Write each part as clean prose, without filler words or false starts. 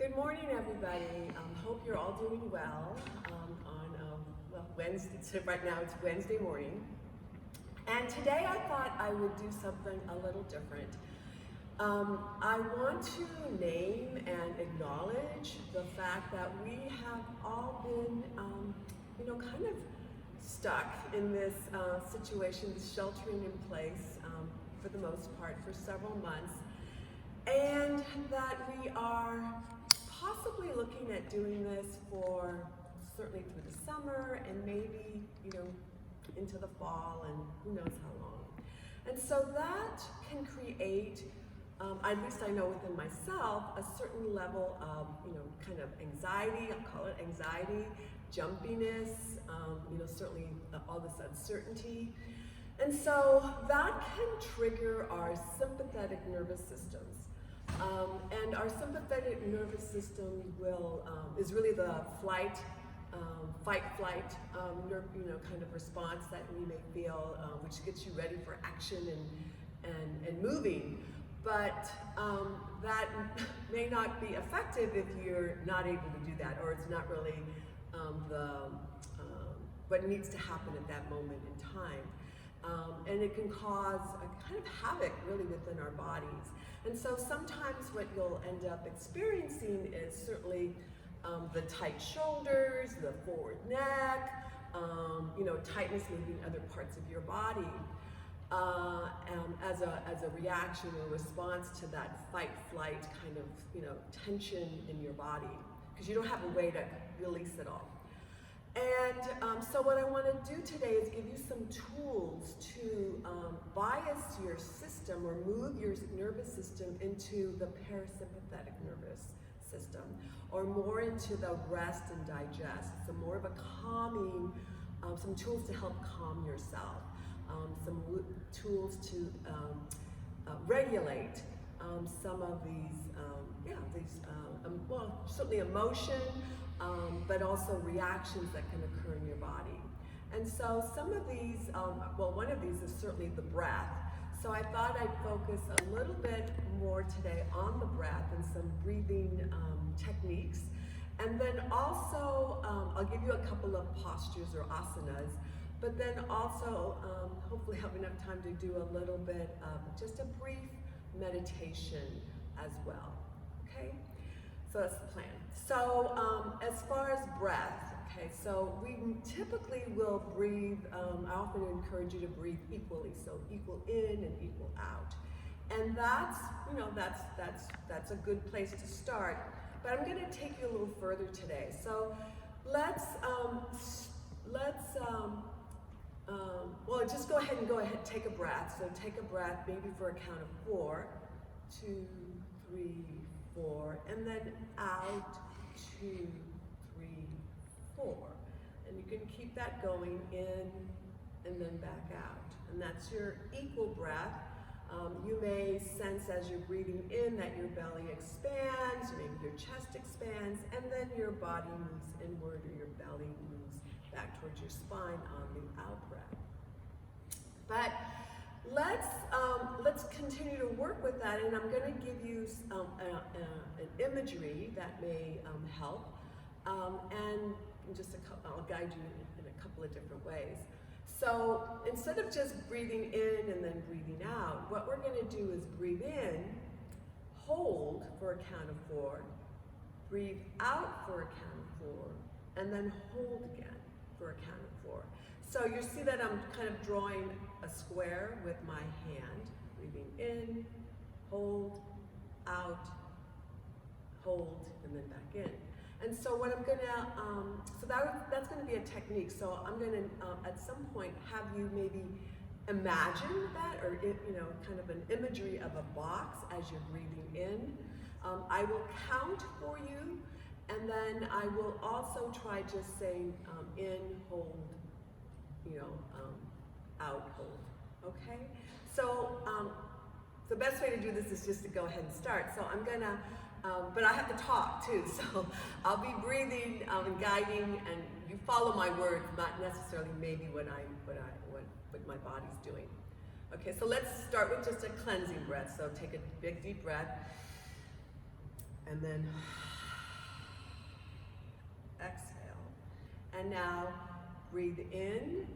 Good morning, everybody. Hope you're all doing well Wednesday. So right now it's Wednesday morning, and today I thought I would do something a little different. I want to name and acknowledge the fact that we have all been, kind of stuck in this situation, this sheltering in place for the most part for several months, and that we are possibly looking at doing this for certainly through the summer and maybe, into the fall and who knows how long. And so that can create, at least I know within myself, a certain level of, kind of anxiety. I'll call it anxiety, jumpiness, certainly all this uncertainty. And so that can trigger our sympathetic nervous systems. And our sympathetic nervous system is really the fight, flight, kind of response that we may feel, which gets you ready for action and moving. But that may not be effective if you're not able to do that, or it's not really what needs to happen at that moment in time. And it can cause a kind of havoc really within our bodies. And so sometimes what you'll end up experiencing is certainly the tight shoulders, the forward neck, tightness maybe in other parts of your body as a reaction or response to that fight-flight kind of, tension in your body, because you don't have a way to release it all. And so what I want to do today is give you some tools to bias your system or move your nervous system into the parasympathetic nervous system, or more into the rest and digest. So more of a calming, some tools to help calm yourself, some tools to regulate some of these, certainly emotion, but also reactions that can occur in your body. And so some of these, one of these is certainly the breath. So I thought I'd focus a little bit more today on the breath and some breathing techniques. And then also, I'll give you a couple of postures or asanas, but then also, hopefully have enough time to do a little bit of just a brief meditation as well, okay? So that's the plan. So as far as breath, okay, so we typically will breathe, I often encourage you to breathe equally, so equal in and equal out. And that's a good place to start, but I'm gonna take you a little further today. So let's just go ahead, take a breath. So take a breath, maybe for a count of 4, 2, 3, 4, and then out, 2, 3, 4. And you can keep that going in and then back out. And that's your equal breath. You may sense as you're breathing in that your belly expands, maybe your chest expands, and then your body moves inward or your belly moves back towards your spine on the out breath. But let's continue to work with that, and I'm going to give you an imagery that may help, and I'll guide you in a couple of different ways. So instead of just breathing in and then breathing out, what we're going to do is breathe in, hold for a count of 4, breathe out for a count of 4, and then hold again for a count of 4. So you see that I'm kind of drawing a square with my hand, breathing in, hold, out, hold, and then back in. And so what I'm gonna, that's gonna be a technique. So I'm gonna, at some point, have you maybe imagine that, or kind of an imagery of a box as you're breathing in. I will count for you, and then I will also try just saying in, hold, out, hold, okay? So the best way to do this is just to go ahead and start. So I'm gonna, but I have to talk too, so I'll be breathing and guiding, and you follow my words, not necessarily maybe what my body's doing. Okay, so let's start with just a cleansing breath. So take a big deep breath, and then exhale. And now breathe in,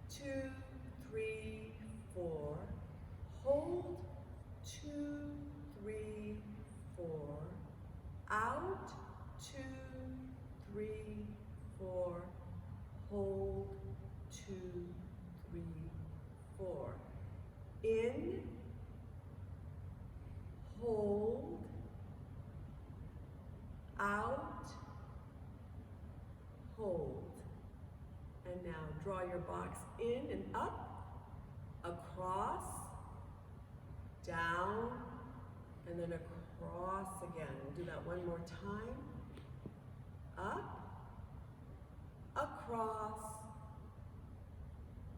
2, 3, 4. Hold, 2, 3, 4. Out, 2, 3, 4. Hold, 2, 3, 4. In, hold, out, hold. And now draw your box in and up, across, down, and then across again. We'll do that one more time. Up, across,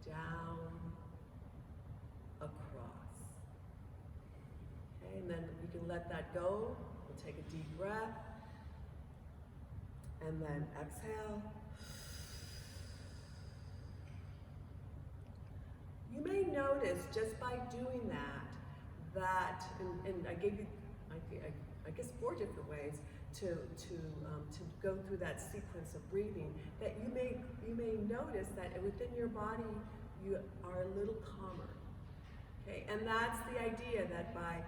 down, across. Okay, and then you can let that go. We'll take a deep breath. And then exhale. You may notice just by doing that, and I gave you, I guess 4 different ways to go through that sequence of breathing, that you may notice that within your body you are a little calmer. Okay, and that's the idea, that by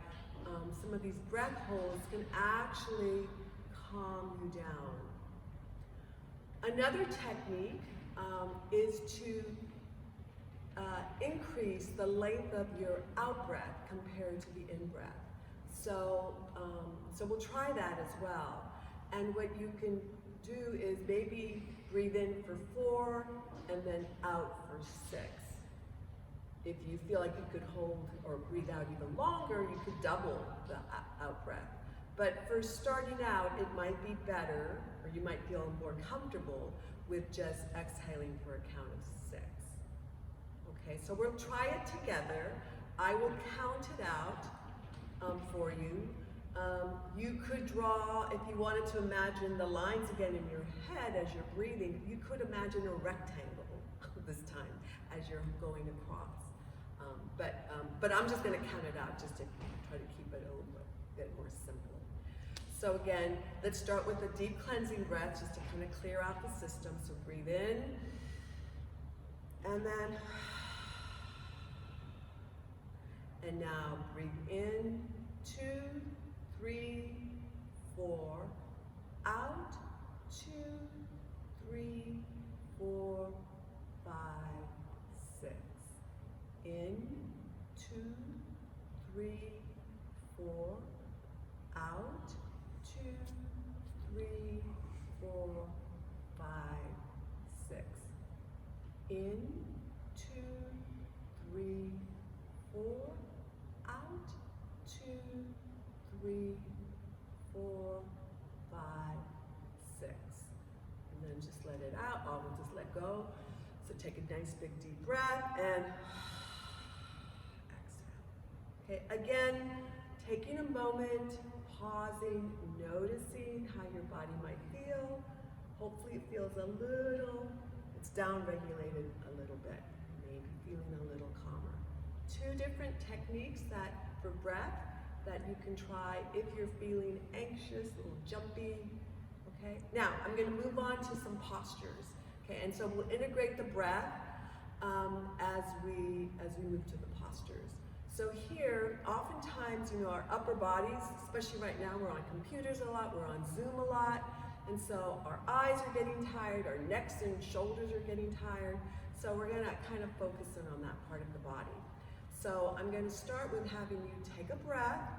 some of these breath holds can actually calm you down. Another technique is to increase the length of your out breath compared to the in breath. So we'll try that as well. And what you can do is maybe breathe in for 4 and then out for 6. If you feel like you could hold or breathe out even longer, you could double the out breath. But for starting out, it might be better, or you might feel more comfortable with just exhaling for a count of 6. Okay, so we'll try it together. I will count it out for you. You could draw, if you wanted to imagine the lines again in your head as you're breathing, you could imagine a rectangle this time as you're going across. But I'm just going to count it out just to try to keep it a little bit more simple. So again, let's start with a deep cleansing breath just to kind of clear out the system. So breathe in, and then, and now breathe in, 2, 3, 4, out, 2, 3, 4, 5, 6. In, 2, 3, 4, out, 2, 3, 4, 5, 6. In, 2, 3, 4, out, 2, 3, 4, 5, 6. And then just let it out, or we'll just let go. So take a nice big deep breath and exhale. Okay, again, taking a moment, pausing, noticing how your body might feel. Hopefully it feels it's down-regulated a little bit, maybe feeling a little calmer. 2 different techniques for breath that you can try if you're feeling anxious, a little jumpy. Okay, now I'm going to move on to some postures. Okay, and so we'll integrate the breath as we move to the postures. So here, oftentimes, our upper bodies, especially right now, we're on computers a lot, we're on Zoom a lot, and so our eyes are getting tired, our necks and shoulders are getting tired, so we're gonna kind of focus in on that part of the body. So I'm gonna start with having you take a breath,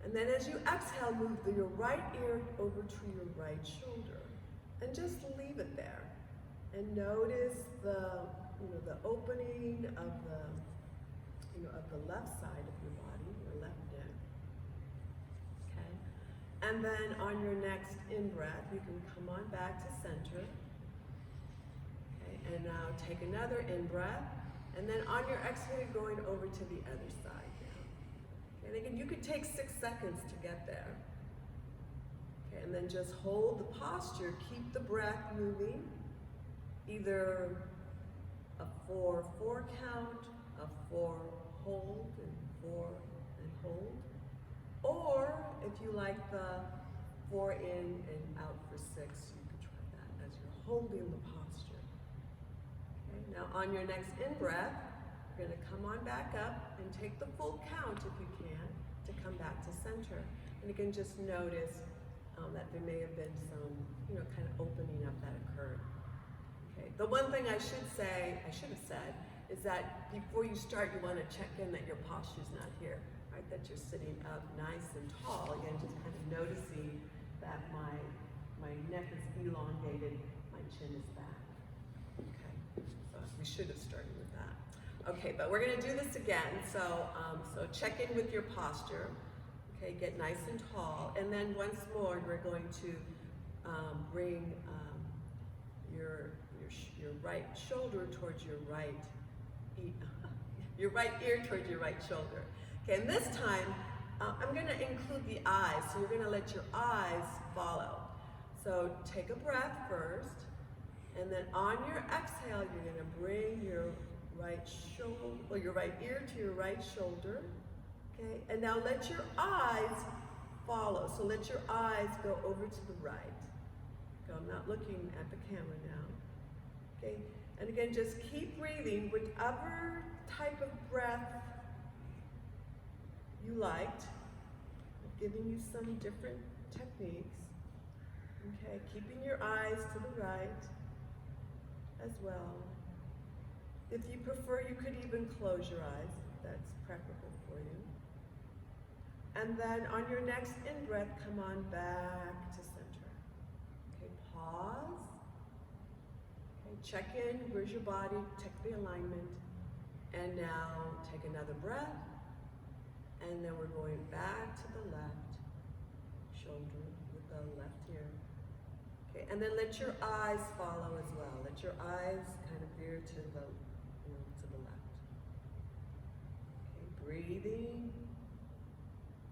and then as you exhale, move your right ear over to your right shoulder, and just leave it there. And notice the opening of the left side of your body, your left neck. Okay? And then on your next in-breath, you can come on back to center. Okay? And now take another in-breath. And then on your exhale, going over to the other side now. Okay? And again, you could take 6 seconds to get there. Okay? And then just hold the posture, keep the breath moving. Either a 4-4 count, a 4 hold, and 4 and hold. Or if you like the 4 in and out for 6. You can try that as you're holding the posture. Okay, now on your next in-breath, you're going to come on back up and take the full count if you can to come back to center. And you can just notice that there may have been some, kind of opening up that occurred. Okay. The one thing I should have said, is that before you start, you want to check in that your posture's not here, right? That you're sitting up nice and tall. Again, just kind of noticing that my neck is elongated, my chin is back. Okay, so we should have started with that. Okay, but we're going to do this again. So check in with your posture. Okay, get nice and tall, and then once more, we're going to bring your right shoulder towards your right ear towards your right shoulder. Okay, and this time, I'm going to include the eyes, so you're going to let your eyes follow. So take a breath first, and then on your exhale, you're going to bring your right shoulder, or your right ear to your right shoulder. Okay, and now let your eyes follow. So let your eyes go over to the right. Okay, I'm not looking at the camera now. Okay, and again, just keep breathing, whichever type of breath you liked. I'm giving you some different techniques. Okay, keeping your eyes to the right as well. If you prefer, you could even close your eyes. That's preferable for you. And then on your next in-breath, come on back to center. Okay, pause. Okay, check in, where's your body, check the alignment. And now take another breath. And then we're going back to the left shoulder with the left ear. Okay, and then let your eyes follow as well. Let your eyes kind of veer to the left. Okay, breathing.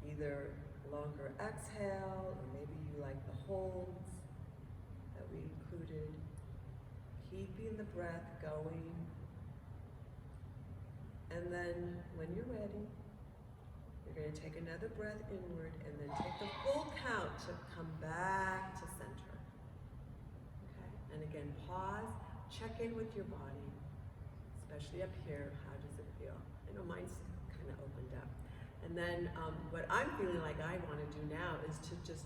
Either longer exhale, or maybe you like the holds that we included. Keeping the breath going. And then when you're ready, you're going to take another breath inward and then take the full count to come back to center. Okay? And again, pause, check in with your body, especially up here. How does it feel? I know mine's kind of opened up. And then what I'm feeling like I want to do now is to just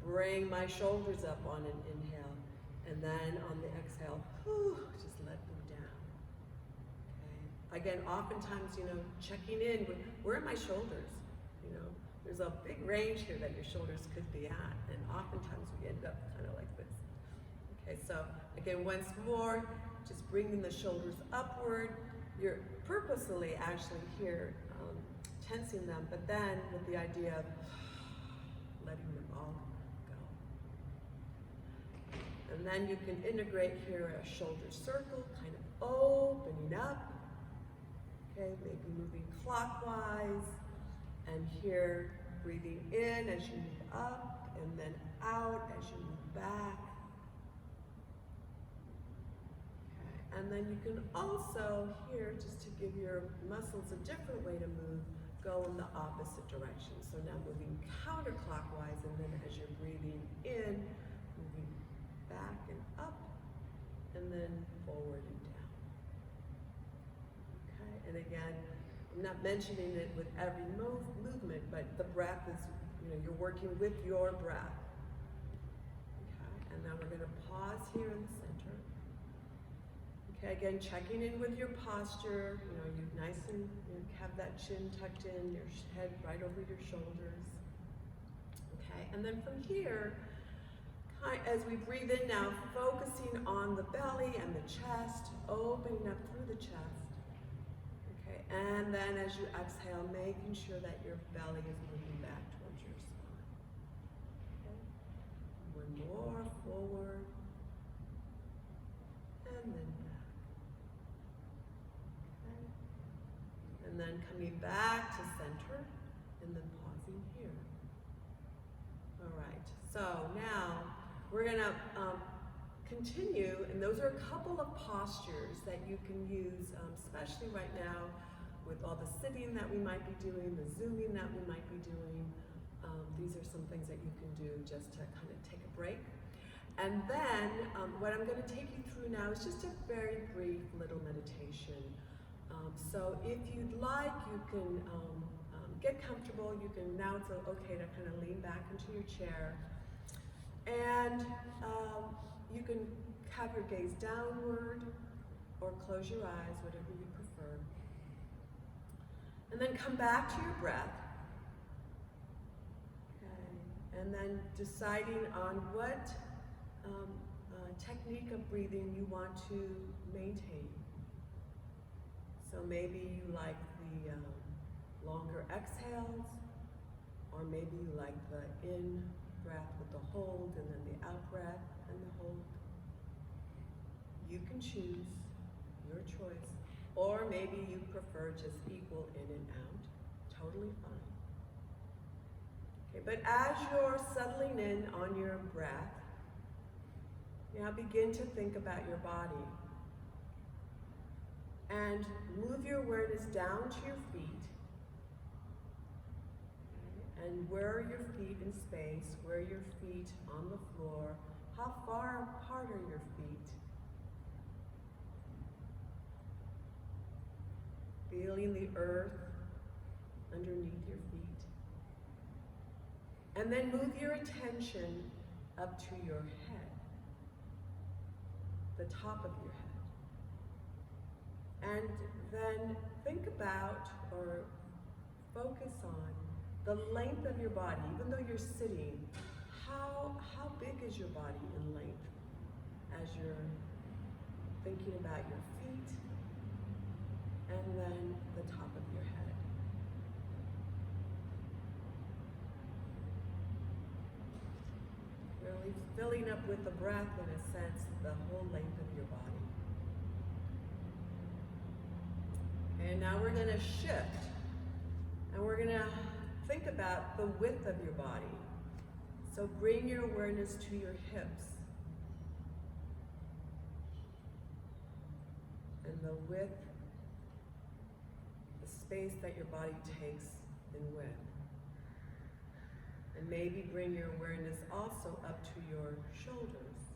bring my shoulders up on an inhale, and then on the exhale, just let them down. Okay. Again, oftentimes, checking in with where are my shoulders? There's a big range here that your shoulders could be at, and oftentimes we end up kind of like this. Okay, so again, once more, just bringing the shoulders upward. You're purposely actually here tensing them, but then with the idea of letting them all go. And then you can integrate here a shoulder circle, kind of opening up. Okay, maybe moving clockwise, and here breathing in as you move up, and then out as you move back. Okay. And then you can also here, just to give your muscles a different way to move, go in the opposite direction. So now moving counterclockwise, and then as you're breathing in, moving back and up, and then forward and down. Okay, and again, I'm not mentioning it with every movement, but the breath is, you're working with your breath. Okay, and now we're going to pause here in the center. Okay, again, checking in with your posture. You nice and have that chin tucked in, your head right over your shoulders. Okay, and then from here, as we breathe in now, focusing on the belly and the chest, opening up through the chest. Okay, and then as you exhale, making sure that your belly is moving back towards your spine. Okay, one more forward, and then back. Okay, and then coming back to center, and then pausing here. All right, so now we're gonna continue, and those are a couple of postures that you can use, especially right now with all the sitting that we might be doing, the zooming that we might be doing. These are some things that you can do just to kind of take a break. And then what I'm going to take you through now is just a very brief little meditation. So if you'd like, you can get comfortable. You can, now it's okay to kind of lean back into your chair. And you can have your gaze downward or close your eyes, whatever you prefer. And then come back to your breath. Okay. And then deciding on what technique of breathing you want to maintain. So maybe you like the longer exhales, or maybe you like the in breath with the hold and then the out breath and the hold. You can choose, your choice. Or maybe you prefer just equal in and out, totally fine. Okay, but as you're settling in on your breath, now begin to think about your body. And move your awareness down to your feet. Okay, and where are your feet in space? Where are your feet on the floor? How far apart are your feet? Feeling the earth underneath your feet. And then move your attention up to your head, the top of your head. And then think about or focus on the length of your body. Even though you're sitting, how big is your body in length as you're thinking about your feet and then the top of your head. Really filling up with the breath, in a sense, the whole length of your body. And now we're going to shift, and we're going to think about the width of your body. So bring your awareness to your hips. And the width, the space that your body takes in width. And maybe bring your awareness also up to your shoulders.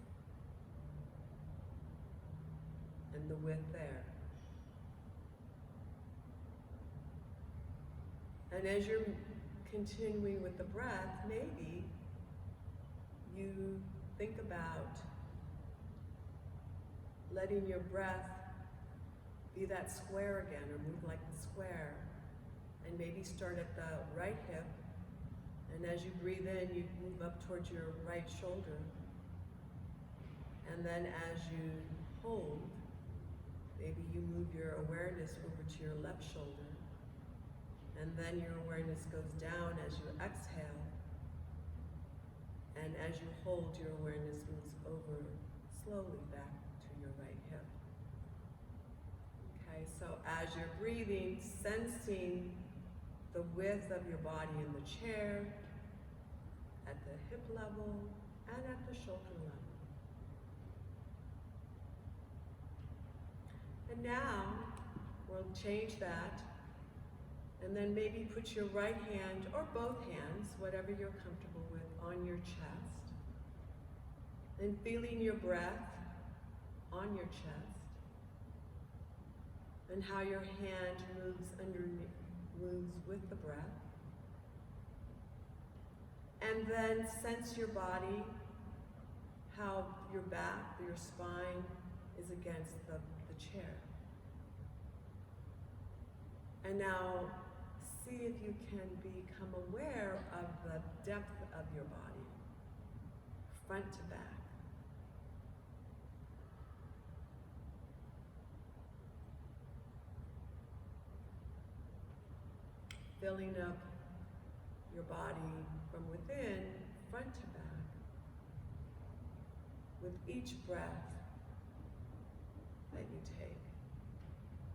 And the width there. And as you're continuing with the breath, maybe you think about letting your breath be that square again, or move like the square. And maybe start at the right hip. And as you breathe in, you move up towards your right shoulder. And then as you hold, maybe you move your awareness over to your left shoulder. And then your awareness goes down as you exhale. And as you hold, your awareness moves over slowly back to your right hip. Okay, so as you're breathing, sensing the width of your body in the chair, at the hip level, and at the shoulder level. And now, we'll change that. And then maybe put your right hand, or both hands, whatever you're comfortable with, on your chest. And feeling your breath on your chest. And how your hand moves underneath, moves with the breath. And then sense your body, how your back, your spine is against the chair. And now, see if you can become aware of the depth of your body, front to back. Filling up your body from within, front to back, with each breath that you take.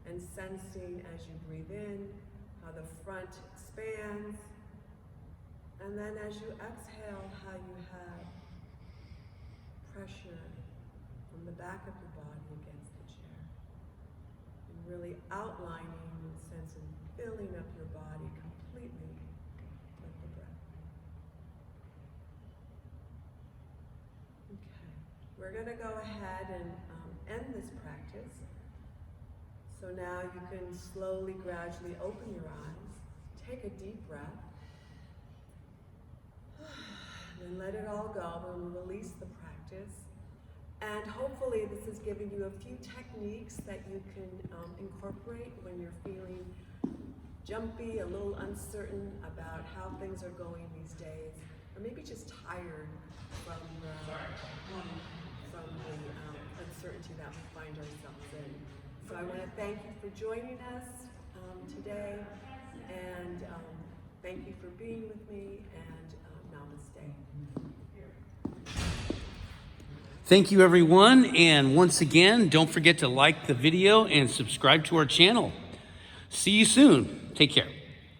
And sensing as you breathe in, how the front expands, and then as you exhale, how you have pressure from the back of your body against the chair. And really outlining the sense of filling up your body completely with the breath. we're going to go ahead and end this practice. So now you can slowly, gradually open your eyes. Take a deep breath. And let it all go and release the practice. And hopefully this is giving you a few techniques that you can incorporate when you're feeling jumpy, a little uncertain about how things are going these days, or maybe just tired from the uncertainty that we find ourselves in. So I want to thank you for joining us today, and thank you for being with me, and namaste. Thank you, everyone. And once again, don't forget to like the video and subscribe to our channel. See you soon. Take care.